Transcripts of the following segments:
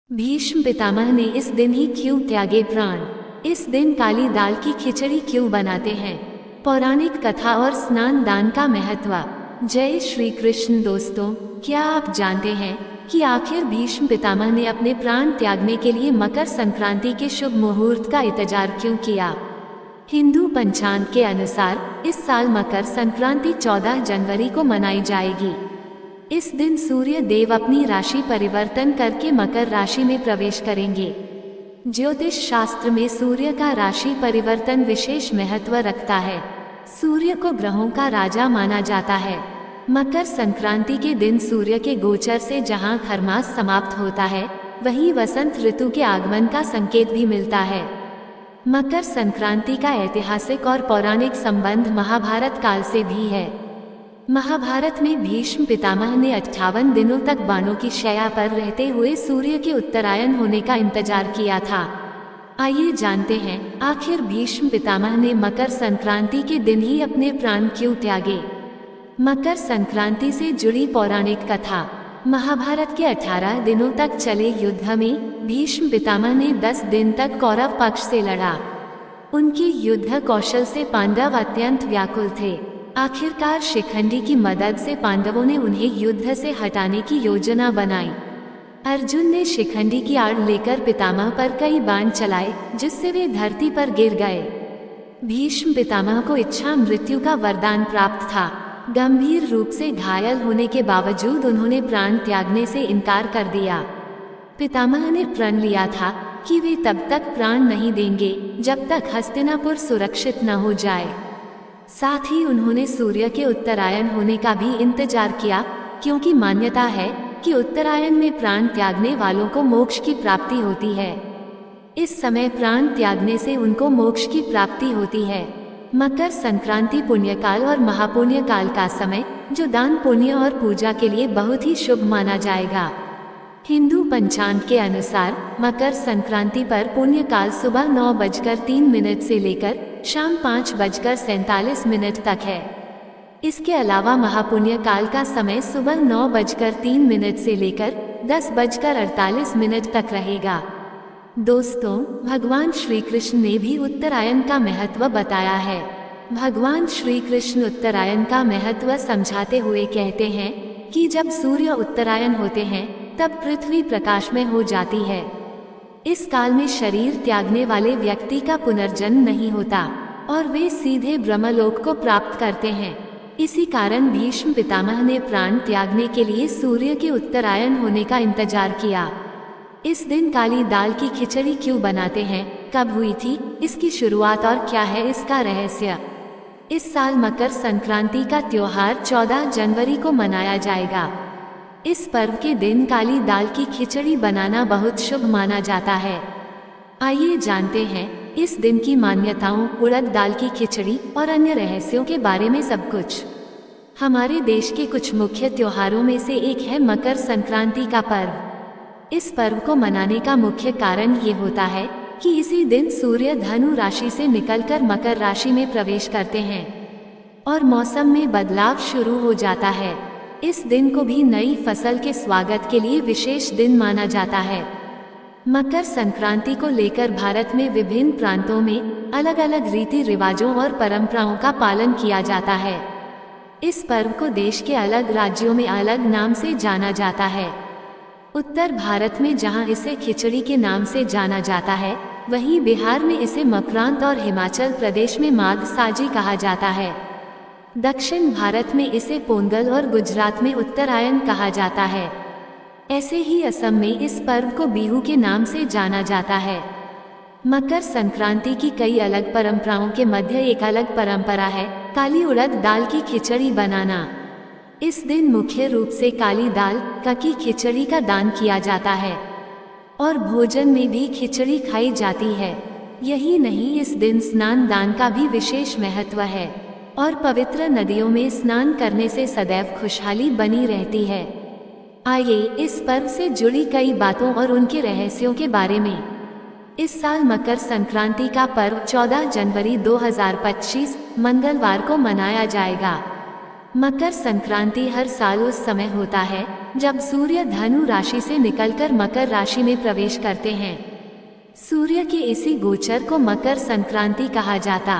भीष्म पितामह ने इस दिन ही क्यों त्यागे प्राण? इस दिन काली दाल की खिचड़ी क्यों बनाते हैं? पौराणिक कथा और स्नान दान का महत्व। जय श्री कृष्ण दोस्तों, क्या आप जानते हैं कि आखिर भीष्म पितामह ने अपने प्राण त्यागने के लिए मकर संक्रांति के शुभ मुहूर्त का इंतजार क्यों किया? हिंदू पंचांग के अनुसार इस साल मकर संक्रांति 14 जनवरी को मनाई जाएगी। इस दिन सूर्य देव अपनी राशि परिवर्तन करके मकर राशि में प्रवेश करेंगे। ज्योतिष शास्त्र में सूर्य का राशि परिवर्तन विशेष महत्व रखता है। सूर्य को ग्रहों का राजा माना जाता है। मकर संक्रांति के दिन सूर्य के गोचर से जहां खरमास समाप्त होता है, वहीं वसंत ऋतु के आगमन का संकेत भी मिलता है। मकर संक्रांति का ऐतिहासिक और पौराणिक संबंध महाभारत काल से भी है। महाभारत में भीष्म पितामह ने 58 दिनों तक बाणों की शैया पर रहते हुए सूर्य के उत्तरायण होने का इंतजार किया था। आइए जानते हैं, आखिर भीष्म पितामह ने मकर संक्रांति के दिन ही अपने प्राण क्यों त्यागे। मकर संक्रांति से जुड़ी पौराणिक कथा। महाभारत के 18 दिनों तक चले युद्ध में भीष्म पितामह ने 10 दिन तक कौरव पक्ष से लड़ा। उनके युद्ध कौशल से पांडव अत्यंत व्याकुल थे। आखिरकार शिखंडी की मदद से पांडवों ने उन्हें युद्ध से हटाने की योजना बनाई। अर्जुन ने शिखंडी की आड़ लेकर पितामह पर कई बाण चलाए, जिससे वे धरती पर गिर गए। भीष्म पितामह को इच्छा मृत्यु का वरदान प्राप्त था। गंभीर रूप से घायल होने के बावजूद उन्होंने प्राण त्यागने से इनकार कर दिया। पितामह ने प्रण लिया था कि वे तब तक प्राण नहीं देंगे जब तक हस्तिनापुर सुरक्षित न हो जाए। साथ ही उन्होंने सूर्य के उत्तरायण होने का भी इंतजार किया, क्योंकि मान्यता है कि उत्तरायण में प्राण त्यागने वालों को मोक्ष की प्राप्ति होती है। इस समय प्राण त्यागने से उनको मोक्ष की प्राप्ति होती है। मकर संक्रांति पुण्यकाल और महापुण्य काल का समय, जो दान पुण्य और पूजा के लिए बहुत ही शुभ माना जाएगा। हिंदू पंचांग के अनुसार मकर संक्रांति पर पुण्य काल सुबह 9:03 से लेकर शाम 5:47 तक है। इसके अलावा महापुण्य काल का समय सुबह 9:03 से लेकर 10:48 तक रहेगा। दोस्तों, भगवान श्री कृष्ण ने भी उत्तरायण का महत्व बताया है। भगवान श्री कृष्ण उत्तरायण का महत्व समझाते हुए कहते हैं कि जब सूर्य उत्तरायण होते हैं तब पृथ्वी प्रकाशमय हो जाती है। इस काल में शरीर त्यागने वाले व्यक्ति का पुनर्जन्म नहीं होता और वे सीधे ब्रह्मलोक को प्राप्त करते हैं। इसी कारण भीष्म पितामह ने प्राण त्यागने के लिए सूर्य के उत्तरायण होने का इंतजार किया। इस दिन काली दाल की खिचड़ी क्यों बनाते हैं, कब हुई थी, इसकी शुरुआत और क्या है इसका रहस्य। इस साल मकर संक्रांति का त्योहार 14 जनवरी को मनाया जाएगा। इस पर्व के दिन काली दाल की खिचड़ी बनाना बहुत शुभ माना जाता है। आइए जानते हैं इस दिन की मान्यताओं, उड़द दाल की खिचड़ी और अन्य रहस्यों के बारे में सब कुछ। हमारे देश के कुछ मुख्य त्योहारों में से एक है मकर संक्रांति का पर्व। इस पर्व को मनाने का मुख्य कारण ये होता है कि इसी दिन सूर्य धनु राशि से निकलकर मकर राशि में प्रवेश करते हैं और मौसम में बदलाव शुरू हो जाता है। इस दिन को भी नई फसल के स्वागत के लिए विशेष दिन माना जाता है। मकर संक्रांति को लेकर भारत में विभिन्न प्रांतों में अलग अलग रीति रिवाजों और परंपराओं का पालन किया जाता है। इस पर्व को देश के अलग राज्यों में अलग नाम से जाना जाता है। उत्तर भारत में जहां इसे खिचड़ी के नाम से जाना जाता है, वहीं बिहार में इसे मकरांत और हिमाचल प्रदेश में माघ साजी कहा जाता है। दक्षिण भारत में इसे पोंगल और गुजरात में उत्तरायण कहा जाता है। ऐसे ही असम में इस पर्व को बिहू के नाम से जाना जाता है। मकर संक्रांति की कई अलग परंपराओं के मध्य एक अलग परंपरा है काली उड़द दाल की खिचड़ी बनाना। इस दिन मुख्य रूप से काली दाल की खिचड़ी का दान किया जाता है और भोजन में भी खिचड़ी खाई जाती है। यही नहीं, इस दिन स्नान दान का भी विशेष महत्व है और पवित्र नदियों में स्नान करने से सदैव खुशहाली बनी रहती है। आइए इस पर्व से जुड़ी कई बातों और उनके रहस्यों के बारे में। इस साल मकर संक्रांति का पर्व 14 जनवरी 2025 मंगलवार को मनाया जाएगा। मकर संक्रांति हर साल उस समय होता है जब सूर्य धनु राशि से निकलकर मकर राशि में प्रवेश करते हैं। सूर्य के इसी गोचर को मकर संक्रांति कहा जाता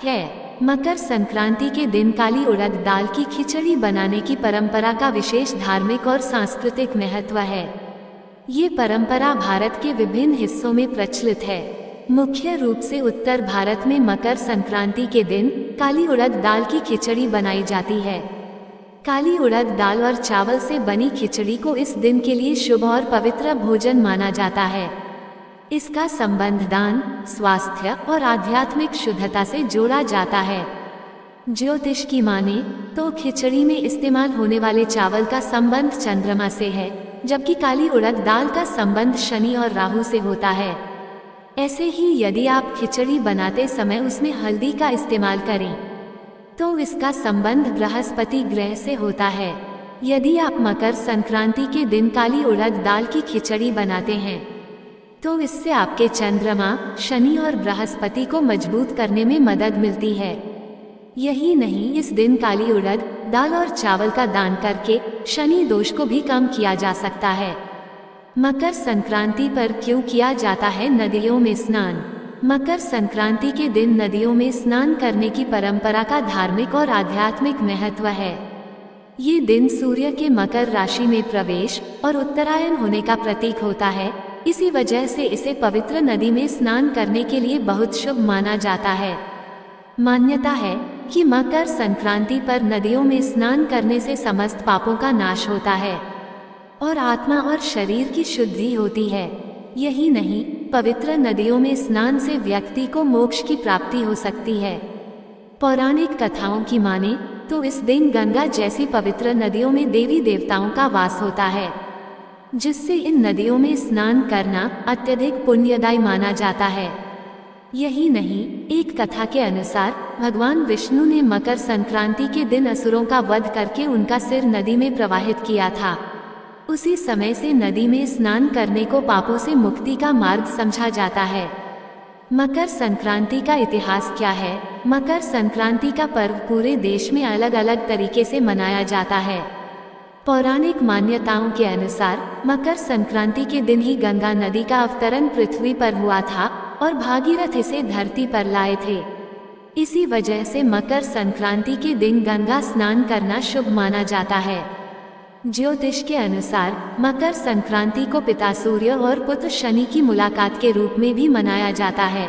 है। मकर संक्रांति के दिन काली उड़द दाल की खिचड़ी बनाने की परंपरा का विशेष धार्मिक और सांस्कृतिक महत्व है। ये परंपरा भारत के विभिन्न हिस्सों में प्रचलित है। मुख्य रूप से उत्तर भारत में मकर संक्रांति के दिन काली उड़द दाल की खिचड़ी बनाई जाती है। काली उड़द दाल और चावल से बनी खिचड़ी को इस दिन के लिए शुभ और पवित्र भोजन माना जाता है। इसका संबंध दान, स्वास्थ्य और आध्यात्मिक शुद्धता से जोड़ा जाता है। ज्योतिष की माने तो खिचड़ी में इस्तेमाल होने वाले चावल का संबंध चंद्रमा से है, जबकि काली उड़द दाल का संबंध शनि और राहु से होता है। ऐसे ही यदि आप खिचड़ी बनाते समय उसमें हल्दी का इस्तेमाल करें तो इसका संबंध बृहस्पति ग्रह से होता है। यदि आप मकर संक्रांति के दिन काली उड़द दाल की खिचड़ी बनाते हैं तो इससे आपके चंद्रमा, शनि और बृहस्पति को मजबूत करने में मदद मिलती है। यही नहीं, इस दिन काली उड़द दाल और चावल का दान करके शनि दोष को भी कम किया जा सकता है। मकर संक्रांति पर क्यों किया जाता है नदियों में स्नान? मकर संक्रांति के दिन नदियों में स्नान करने की परंपरा का धार्मिक और आध्यात्मिक महत्व है। ये दिन सूर्य के मकर राशि में प्रवेश और उत्तरायण होने का प्रतीक होता है। इसी वजह से इसे पवित्र नदी में स्नान करने के लिए बहुत शुभ माना जाता है। मान्यता है कि मकर संक्रांति पर नदियों में स्नान करने से समस्त पापों का नाश होता है और आत्मा और शरीर की शुद्धि होती है। यही नहीं, पवित्र नदियों में स्नान से व्यक्ति को मोक्ष की प्राप्ति हो सकती है। पौराणिक कथाओं की माने तो इस दिन गंगा जैसी पवित्र नदियों में देवी देवताओं का वास होता है, जिससे इन नदियों में स्नान करना अत्यधिक पुण्यदायी माना जाता है। यही नहीं, एक कथा के अनुसार भगवान विष्णु ने मकर संक्रांति के दिन असुरों का वध करके उनका सिर नदी में प्रवाहित किया था। उसी समय से नदी में स्नान करने को पापों से मुक्ति का मार्ग समझा जाता है। मकर संक्रांति का इतिहास क्या है? मकर संक्रांति का पर्व पूरे देश में अलग अलग तरीके से मनाया जाता है। पौराणिक मान्यताओं के अनुसार मकर संक्रांति के दिन ही गंगा नदी का अवतरण पृथ्वी पर हुआ था और भागीरथ इसे धरती पर लाए थे। इसी वजह से मकर संक्रांति के दिन गंगा स्नान करना शुभ माना जाता है। ज्योतिष के अनुसार मकर संक्रांति को पिता सूर्य और पुत्र शनि की मुलाकात के रूप में भी मनाया जाता है।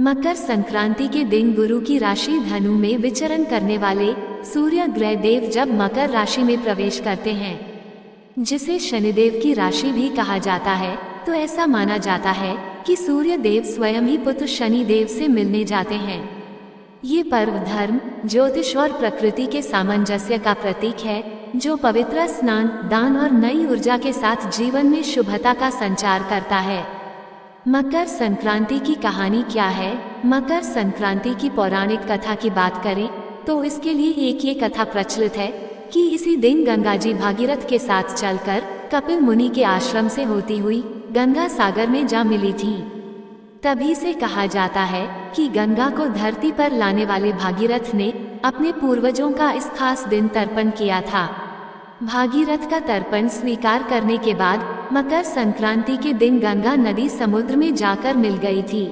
मकर संक्रांति के दिन गुरु की राशि धनु में विचरण करने वाले सूर्य ग्रह देव जब मकर राशि में प्रवेश करते हैं, जिसे शनिदेव की राशि भी कहा जाता है, तो ऐसा माना जाता है कि सूर्य देव स्वयं ही पुत्र शनि देव से मिलने जाते हैं। ये पर्व धर्म, ज्योतिष और प्रकृति के सामंजस्य का प्रतीक है, जो पवित्र स्नान, दान और नई ऊर्जा के साथ जीवन में शुभता का संचार करता है। मकर संक्रांति की कहानी क्या है? मकर संक्रांति की पौराणिक कथा की बात करें तो इसके लिए एक ये कथा प्रचलित है कि इसी दिन गंगा जी भागीरथ के साथ चलकर कपिल मुनि के आश्रम से होती हुई गंगा सागर में जा मिली थी। तभी से कहा जाता है कि गंगा को धरती पर लाने वाले भागीरथ ने अपने पूर्वजों का इस खास दिन तर्पण किया था। भागीरथ का तर्पण स्वीकार करने के बाद मकर संक्रांति के दिन गंगा नदी समुद्र में जाकर मिल गई थी।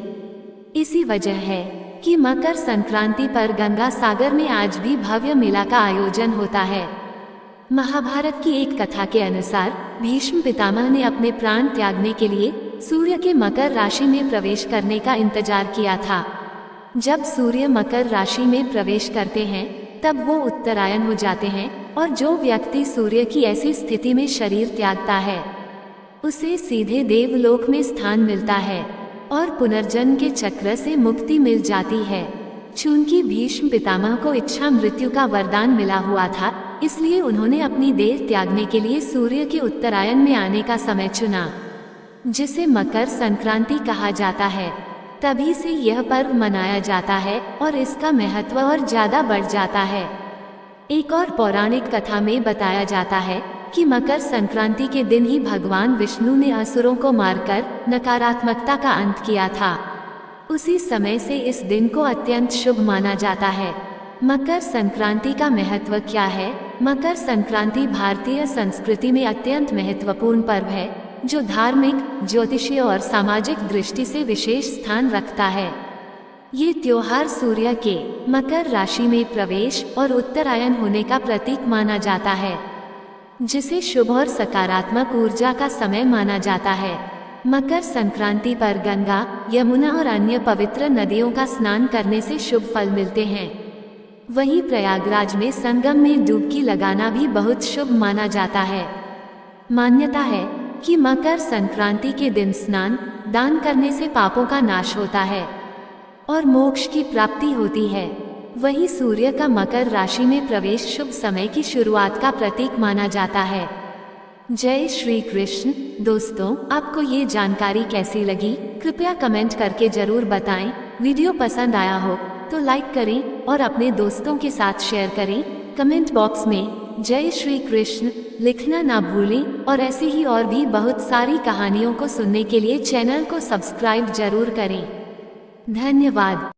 इसी वजह है कि मकर संक्रांति पर गंगा सागर में आज भी भव्य मेला का आयोजन होता है। महाभारत की एक कथा के अनुसार भीष्म पितामह ने अपने प्राण त्यागने के लिए सूर्य के मकर राशि में प्रवेश करने का इंतजार किया था। जब सूर्य मकर राशि में प्रवेश करते हैं तब वो उत्तरायण हो जाते हैं और जो व्यक्ति सूर्य की ऐसी स्थिति में शरीर त्यागता है उसे सीधे देवलोक में स्थान मिलता है और पुनर्जन्म के चक्र से मुक्ति मिल जाती है। चूंकि भीष्म पितामह को इच्छा मृत्यु का वरदान मिला हुआ था, इसलिए उन्होंने अपनी देह त्यागने के लिए सूर्य के उत्तरायण में आने का समय चुना, जिसे मकर संक्रांति कहा जाता है। तभी से यह पर्व मनाया जाता है और इसका महत्व और ज्यादा बढ़ जाता है। एक और पौराणिक कथा में बताया जाता है कि मकर संक्रांति के दिन ही भगवान विष्णु ने असुरों को मारकर नकारात्मकता का अंत किया था। उसी समय से इस दिन को अत्यंत शुभ माना जाता है। मकर संक्रांति का महत्व क्या है? मकर संक्रांति भारतीय संस्कृति में अत्यंत महत्वपूर्ण पर्व है, जो धार्मिक, ज्योतिषीय और सामाजिक दृष्टि से विशेष स्थान रखता है। ये त्योहार सूर्य के मकर राशि में प्रवेश और उत्तरायण होने का प्रतीक माना जाता है, जिसे शुभ और सकारात्मक ऊर्जा का समय माना जाता है। मकर संक्रांति पर गंगा, यमुना और अन्य पवित्र नदियों का स्नान करने से शुभ फल मिलते हैं। वहीं प्रयागराज में संगम में डुबकी लगाना भी बहुत शुभ माना जाता है। मान्यता है कि मकर संक्रांति के दिन स्नान दान करने से पापों का नाश होता है और मोक्ष की प्राप्ति होती है। वहीं सूर्य का मकर राशि में प्रवेश शुभ समय की शुरुआत का प्रतीक माना जाता है। जय श्री कृष्ण। दोस्तों, आपको ये जानकारी कैसी लगी? कृपया कमेंट करके जरूर बताएं। वीडियो पसंद आया हो तो लाइक करें और अपने दोस्तों के साथ शेयर करें। कमेंट बॉक्स में जय श्री कृष्ण लिखना ना भूलें और ऐसी ही और भी बहुत सारी कहानियों को सुनने के लिए चैनल को सब्सक्राइब जरूर करें। धन्यवाद।